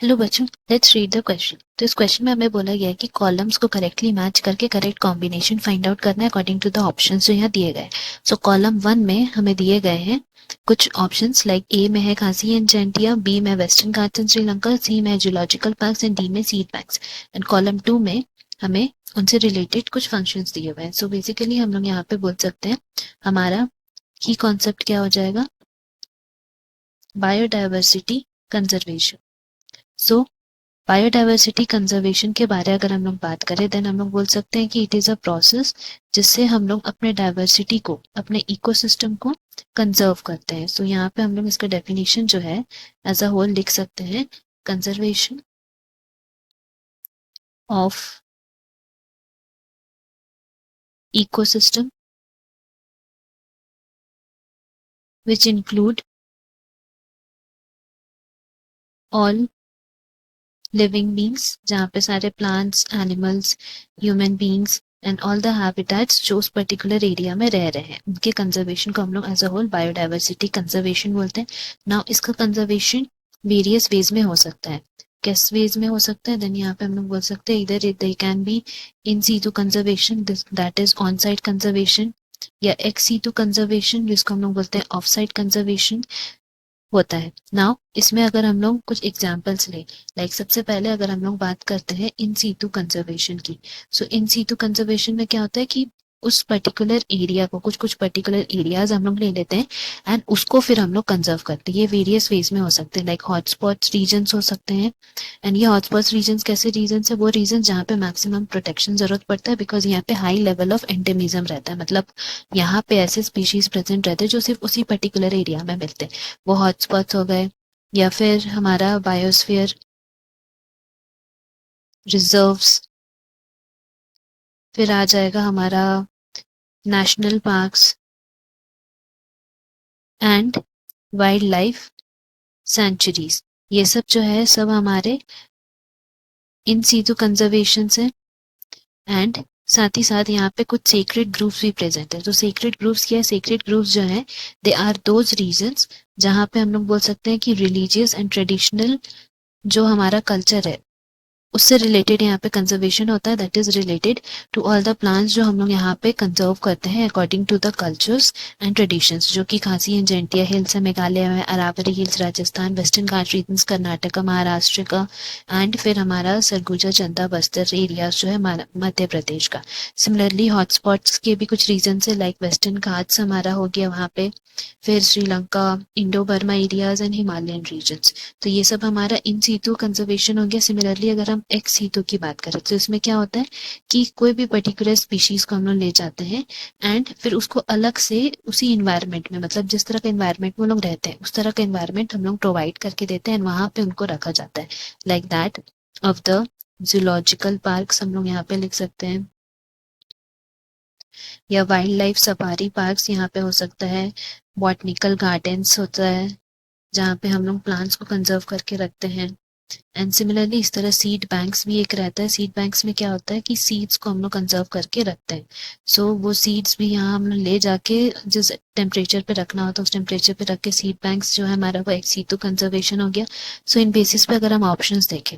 Hello बच्चों, let's read the question. तो इस क्वेश्चन में हमें बोला गया है कि कॉलम्स को करेक्टली मैच करके करेक्ट कॉम्बिनेशन फाइंड आउट करना है अकॉर्डिंग टू द ऑप्शंस जो यहाँ दिए गए। सो कॉलम 1 में हमें दिए गए हैं कुछ ऑप्शंस, लाइक ए में है खांसी एंड जैंटिया, बी में वेस्टर्न घाट्स एंड श्रीलंका, सी में जूलॉजिकल पार्क्स एंड डी में सीड बैंक्स। एंड कॉलम 2 में हमें उनसे रिलेटेड कुछ फंक्शंस दिए हुए हैं। सो बेसिकली हम लोग यहाँ पे बोल सकते हैं हमारा की कॉन्सेप्ट क्या हो जाएगा, बायोडाइवर्सिटी कंजर्वेशन। सो बायोडाइवर्सिटी कंजर्वेशन के बारे अगर हम लोग बात करें देन हम लोग बोल सकते हैं कि इट इज अ प्रोसेस जिससे हम लोग अपने डाइवर्सिटी को, अपने इकोसिस्टम को कंजर्व करते हैं। सो यहाँ पे हम लोग इसका डेफिनेशन जो है एज अ होल लिख सकते हैं, conservation of ecosystem which include all living beings, जहाँ पे सारे plants, animals, human beings and all the habitats जो उस पर्टिकुलर एरिया में रह रहे हैं उनके कंजर्वेशन को हम लोग as a whole biodiversity conservation बोलते हैं। नाउ इसका कंजर्वेशन वेरियस वेज में हो सकता है। किस वेज में हो सकता है, देन यहाँ पे हम लोग बोल सकते हैं इधर they can be in situ conservation, that is on site conservation, या एक्स सीटू कंजर्वेशन जिसको हम लोग बोलते हैं ऑफ साइट कंजर्वेशन होता है। नाउ इसमें अगर हम लोग कुछ एग्जांपल्स लें, लाइक सबसे पहले अगर हम लोग बात करते हैं इन सीटू कंजर्वेशन की। सो इन सीटू कंजर्वेशन में क्या होता है कि उस पर्टिकुलर एरिया को, कुछ कुछ पर्टिकुलर एरियाज हम लोग ले लेते हैं एंड उसको फिर हम लोग कंजर्व करते हैं। ये वेरियस वेज में हो सकते हैं, लाइक हॉटस्पॉट्स रीजन्स हो सकते हैं। एंड ये हॉटस्पॉट्स रीजन्स कैसे रीजन्स है, वो रीजन जहाँ पे मैक्सिमम प्रोटेक्शन जरूरत पड़ता है, बिकॉज यहाँ पे हाई लेवल ऑफ एंडेमिज्म रहता है, मतलब यहाँ पे ऐसे स्पीशीज प्रेजेंट रहते हैं जो सिर्फ उसी पर्टिकुलर एरिया में मिलते हैं, वो हॉटस्पॉट्स हो गए। या फिर हमारा बायोस्फीयर रिजर्व्स, फिर आ जाएगा हमारा national parks and wild life sanctuaries. ये सब जो है सब हमारे इन सीटू कंजर्वेशन से। एंड साथ ही साथ यहाँ पे कुछ सेक्रेड ग्रुप्स भी प्रेजेंट है। तो सेक्रेड ग्रुप्स क्या है, सेक्रेड ग्रुप्स जो है दे आर दोज रीजन्स जहाँ पे हम लोग बोल सकते हैं कि रिलीजियस एंड ट्रेडिशनल जो हमारा कल्चर है उससे रिलेटेड यहाँ पे कंजर्वेशन होता है, that is related to all the plants जो हम लोग यहाँ पे कंजर्व करते हैं according to the cultures and traditions, जो कि खासी एंड जैंटिया हिल्स है मेघालय में, Aravalli Hills Rajasthan, Western Ghat regions Karnataka Maharashtra का, एंड फिर हमारा सरगुजा चंदा बस्तर एरियाज जो है मध्य प्रदेश का। सिमिलरली हॉटस्पॉट्स के भी कुछ रीजन है, लाइक वेस्टर्न घाट्स हमारा हो गया वहाँ पे, फिर Sri Lanka, Indo Burma areas and Himalayan regions. तो ये सब हमारा इन सीटू कंजर्वेशन हो गया। सिमिलरली अगर हम एक्स सीटू की बात करें तो इसमें क्या होता है कि कोई भी पर्टिकुलर स्पीशीज को हम लोग ले जाते हैं एंड फिर उसको अलग से उसी इन्वायरमेंट में, मतलब जिस तरह का इन्वायरमेंट में लोग रहते हैं उस तरह का इन्वायरमेंट हम लोग प्रोवाइड करके देते हैं एंड वहां पे उनको रखा जाता है, like that of the zoological parks हम लोग यहाँ पे लिख सकते हैं, या वाइल्ड लाइफ सफारी पार्क्स यहाँ पे हो सकता है, बॉटनिकल गार्डन्स होता है जहाँ पे हम लोग प्लांट्स को कंजर्व करके रखते हैं। एंड सिमिलरली इस तरह सीड बैंक्स भी एक रहता है। सीड बैंक्स में क्या होता है कि सीड्स को हम लोग कंजर्व करके रखते हैं। सो वो सीड्स भी यहाँ हम लोग ले जाके जिस टेम्परेचर पे रखना होता है उस टेम्परेचर पे रख के सीड बैंक्स जो है हमारा वो एक सीटू कंजर्वेशन हो गया। सो इन बेसिस पे अगर हम ऑप्शंस देखें,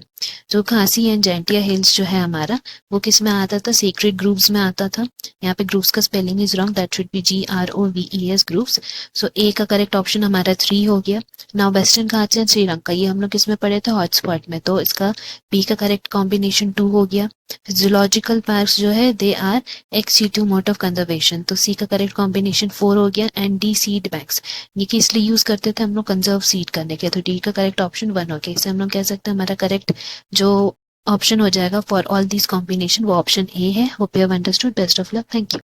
जो खांसी एंड जैंटिया हिल्स जो है हमारा वो किस में आता था, सीक्रेट ग्रुप्स में आता था। यहाँ पे ग्रुप्स का spelling is wrong, that should be GROVES groups. So A का करेक्ट ऑप्शन हमारा 3 हो गया। Now western Ghats and Sri Lanka ये हम लोग किसमें पढ़े थे, हॉटस्पॉट में, तो इसका बी का करेक्ट कॉम्बिनेशन 2 हो गया। जूलॉजिकल पार्क्स जो है they are ex situ mode of conservation, तो सी का करेक्ट कॉम्बिनेशन 4 हो गया। एंड डी सीड बैंक्स, ये कि इसलिए यूज करते थे हम लोग कंजर्व सीड करने के, तो डी का करेक्ट ऑप्शन 1 हो गया। इसे हम लोग कह सकते हैं हमारा करेक्ट जो ऑप्शन हो जाएगा फॉर ऑल दीज कॉम्बिनेशन वो ऑप्शन ए है। Hope you have understood. Best of luck, thank you.